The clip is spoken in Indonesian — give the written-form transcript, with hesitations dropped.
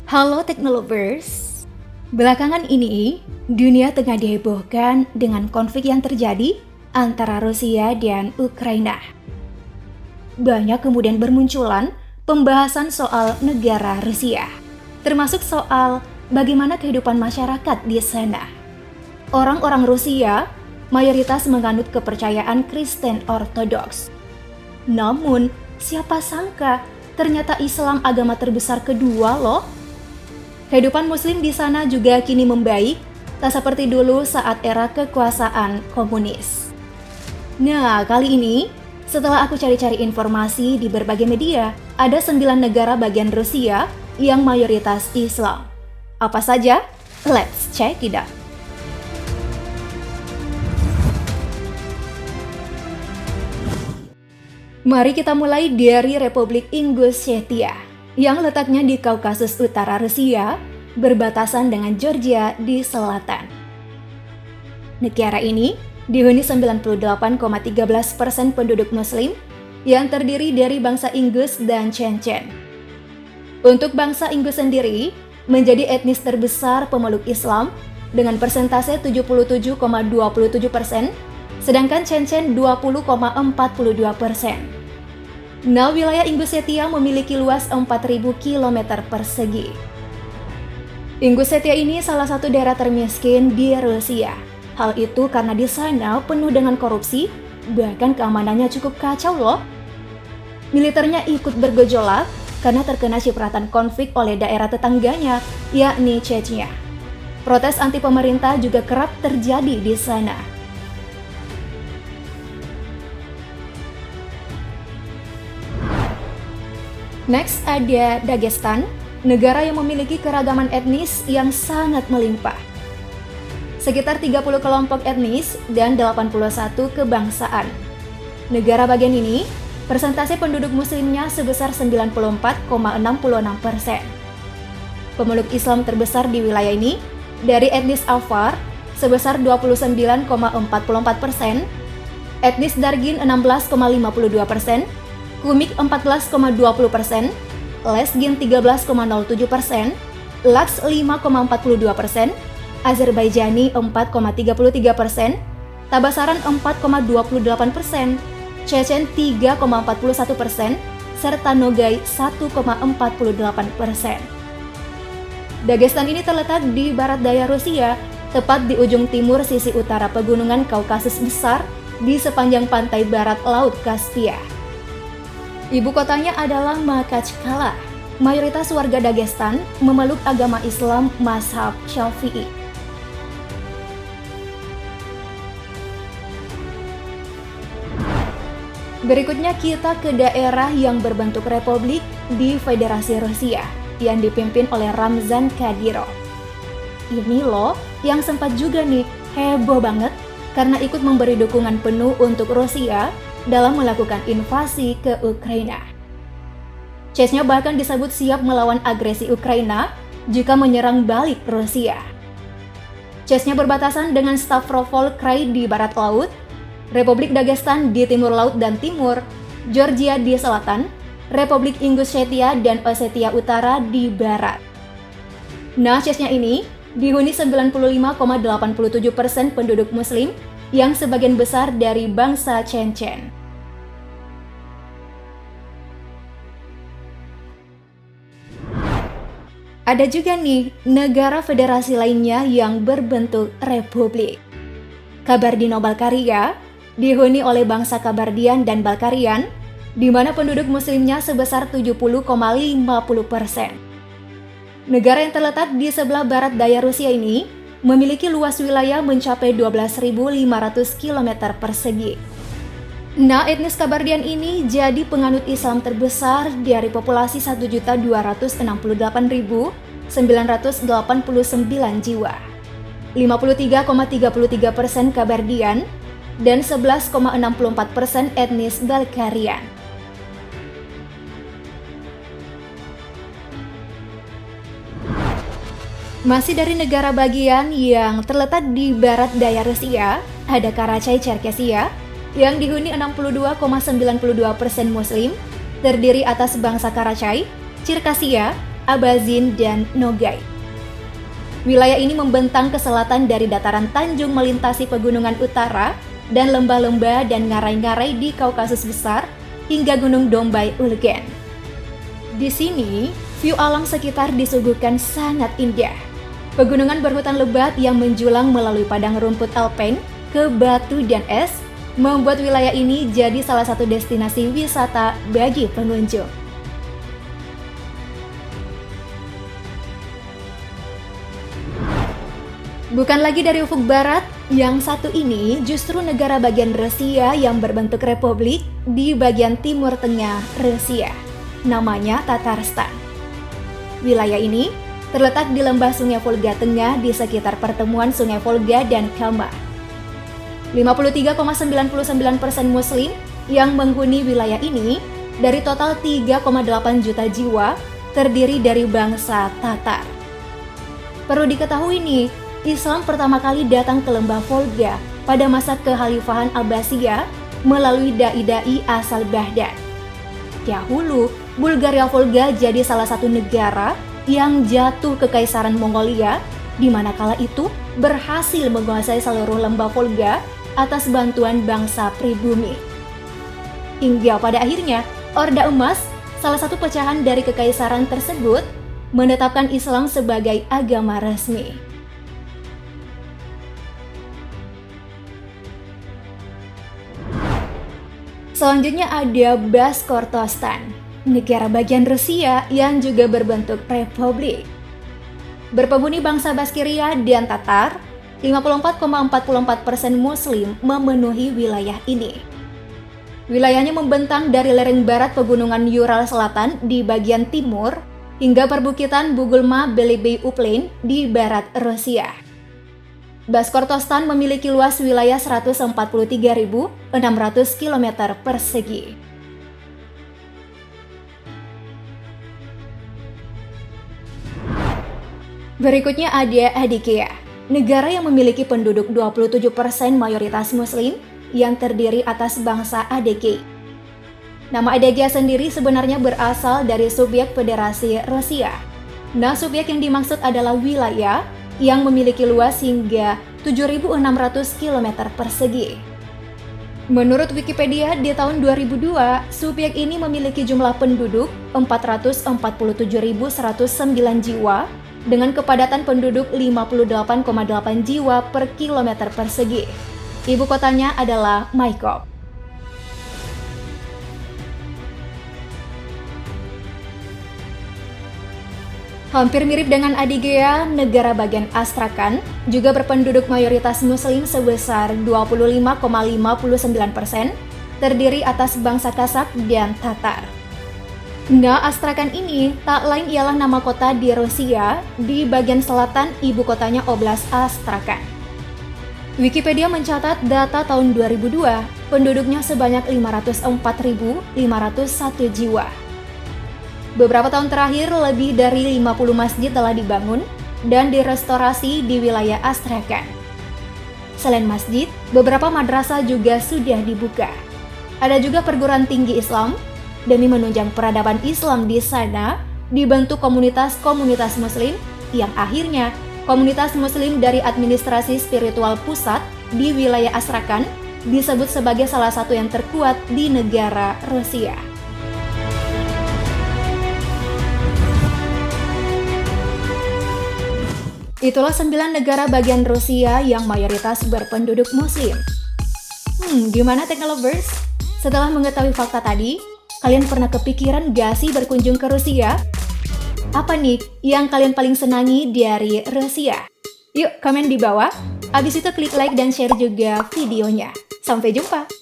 Halo Teknolovers, belakangan ini dunia tengah dihebohkan dengan konflik yang terjadi antara Rusia dan Ukraina. Banyak kemudian bermunculan pembahasan soal negara Rusia, termasuk soal bagaimana kehidupan masyarakat di sana. Orang-orang Rusia mayoritas menganut kepercayaan Kristen Ortodoks. Namun, siapa sangka ternyata Islam agama terbesar kedua loh. Kehidupan muslim di sana juga kini membaik, tak seperti dulu saat era kekuasaan komunis. Nah, kali ini setelah aku cari-cari informasi di berbagai media, ada 9 negara bagian Rusia yang mayoritas Islam. Apa saja? Let's check it out. Mari kita mulai dari Republik Ingushetia yang letaknya di Kaukasus Utara Rusia, berbatasan dengan Georgia di selatan. Negara ini dihuni 98,13% penduduk muslim yang terdiri dari bangsa Ingus dan Chechen. Untuk bangsa Ingus sendiri menjadi etnis terbesar pemeluk Islam dengan persentase 77,27%, sedangkan Chechen 20,42%. Nah, wilayah Ingushetia memiliki luas 4.000 km persegi. Ingushetia ini salah satu daerah termiskin di Rusia. Hal itu karena di sana penuh dengan korupsi, bahkan keamanannya cukup kacau loh. Militernya ikut bergejolak karena terkena cipratan konflik oleh daerah tetangganya, yakni Chechnya. Protes anti pemerintah juga kerap terjadi di sana. Next ada Dagestan, negara yang memiliki keragaman etnis yang sangat melimpah. Sekitar 30 kelompok etnis dan 81 kebangsaan. Negara bagian ini, persentase penduduk muslimnya sebesar 94,66%. Pemeluk Islam terbesar di wilayah ini dari etnis Afar sebesar 29,44%, etnis Dargin 16,52%, Kumyk 14,20%, Lezgin 13,07%, Laks 5,42%, Azerbaijani 4,33%, Tabasaran 4,28%, Chechen 3,41%, serta Nogai 1,48%. Dagestan ini terletak di barat daya Rusia, tepat di ujung timur sisi utara pegunungan Kaukasus besar di sepanjang pantai barat Laut Kaspia. Ibu kotanya adalah Makhachkala. Mayoritas warga Dagestan memeluk agama Islam mazhab Syafi'i. Berikutnya kita ke daerah yang berbentuk republik di Federasi Rusia yang dipimpin oleh Ramzan Kadyrov. Ini loh yang sempat juga nih heboh banget karena ikut memberi dukungan penuh untuk Rusia dalam melakukan invasi ke Ukraina. Chechnya bahkan disebut siap melawan agresi Ukraina jika menyerang balik Rusia. Chechnya berbatasan dengan Stavropol Krai di barat laut, Republik Dagestan di timur laut dan timur, Georgia di selatan, Republik Ingushetia dan Ossetia Utara di barat. Nah, Chechnya ini dihuni 95,87% penduduk muslim yang sebagian besar dari bangsa Chechen. Ada juga nih negara federasi lainnya yang berbentuk republik. Kabardino-Balkaria dihuni oleh bangsa Kabardian dan Balkarian, di mana penduduk muslimnya sebesar 70,50%. Negara yang terletak di sebelah barat daya Rusia ini memiliki luas wilayah mencapai 12.500 km persegi. Nah, etnis Kabardian ini jadi penganut Islam terbesar dari populasi 1.264.989 jiwa. 53,33% Kabardian dan 11,64% etnis Balkarian. Masih dari negara bagian yang terletak di barat daya Rusia, ada Karachay-Cherkessia yang dihuni 62,92% Muslim, terdiri atas bangsa Karachay, Cirkassia, Abazin, dan Nogai. Wilayah ini membentang ke selatan dari dataran Tanjung melintasi pegunungan utara dan lembah-lembah dan ngarai-ngarai di Kaukasus Besar hingga Gunung Dombay Ulgen. Di sini, view alam sekitar disuguhkan sangat indah. Pegunungan berhutan lebat yang menjulang melalui padang rumput alpine ke batu dan es membuat wilayah ini jadi salah satu destinasi wisata bagi pengunjung. Bukan lagi dari ufuk barat, yang satu ini justru negara bagian Rusia yang berbentuk republik di bagian timur tengah Rusia. Namanya Tatarstan. Wilayah ini terletak di lembah Sungai Volga Tengah di sekitar pertemuan Sungai Volga dan Kama. 53,99% Muslim yang menghuni wilayah ini dari total 3,8 juta jiwa terdiri dari bangsa Tatar. Perlu diketahui nih, Islam pertama kali datang ke lembah Volga pada masa kekhalifahan Abbasiyah melalui dai-dai asal Baghdad. Dahulu, Bulgaria Volga jadi salah satu negara yang jatuh ke Kekaisaran Mongolia, di mana kala itu berhasil menguasai seluruh lembah Volga atas bantuan bangsa pribumi. Hingga pada akhirnya, Orda Emas, salah satu pecahan dari kekaisaran tersebut, menetapkan Islam sebagai agama resmi. Selanjutnya ada Bashkortostan, negara bagian Rusia yang juga berbentuk republik. Berpenghuni bangsa Baskiria dan Tatar, 54,44% Muslim memenuhi wilayah ini. Wilayahnya membentang dari lereng barat pegunungan Ural Selatan di bagian timur hingga perbukitan Bugulma Belebey Upland di barat Rusia. Bashkortostan memiliki luas wilayah 143.600 km persegi. Berikutnya ada Adygea, negara yang memiliki penduduk 27% mayoritas Muslim yang terdiri atas bangsa Adyghe. Nama Adygea sendiri sebenarnya berasal dari subjek Federasi Rusia. Nah, subjek yang dimaksud adalah wilayah yang memiliki luas hingga 7.600 km persegi. Menurut Wikipedia, di tahun 2002, subjek ini memiliki jumlah penduduk 447.109 jiwa dengan kepadatan penduduk 58,8 jiwa per kilometer persegi. Ibu kotanya adalah Maykop. Hampir mirip dengan Adygea, negara bagian Astrakhan juga berpenduduk mayoritas Muslim sebesar 25,59%, terdiri atas bangsa Kazakh dan Tatar. Nah, Astrakhan ini tak lain ialah nama kota di Rusia di bagian selatan ibu kotanya Oblast Astrakhan. Wikipedia mencatat data tahun 2002, penduduknya sebanyak 504.501 jiwa. Beberapa tahun terakhir, lebih dari 50 masjid telah dibangun dan direstorasi di wilayah Astrakhan. Selain masjid, beberapa madrasah juga sudah dibuka. Ada juga perguruan tinggi Islam. Demi menunjang peradaban Islam di sana, dibentuk komunitas-komunitas Muslim yang akhirnya komunitas Muslim dari administrasi spiritual pusat di wilayah Astrakhan disebut sebagai salah satu yang terkuat di negara Rusia. Itulah 9 negara bagian Rusia yang mayoritas berpenduduk Muslim. Gimana Technolovers? Setelah mengetahui fakta tadi, kalian pernah kepikiran gak sih berkunjung ke Rusia? Apa nih yang kalian paling senangi dari Rusia? Yuk komen di bawah, abis itu klik like dan share juga videonya. Sampai jumpa!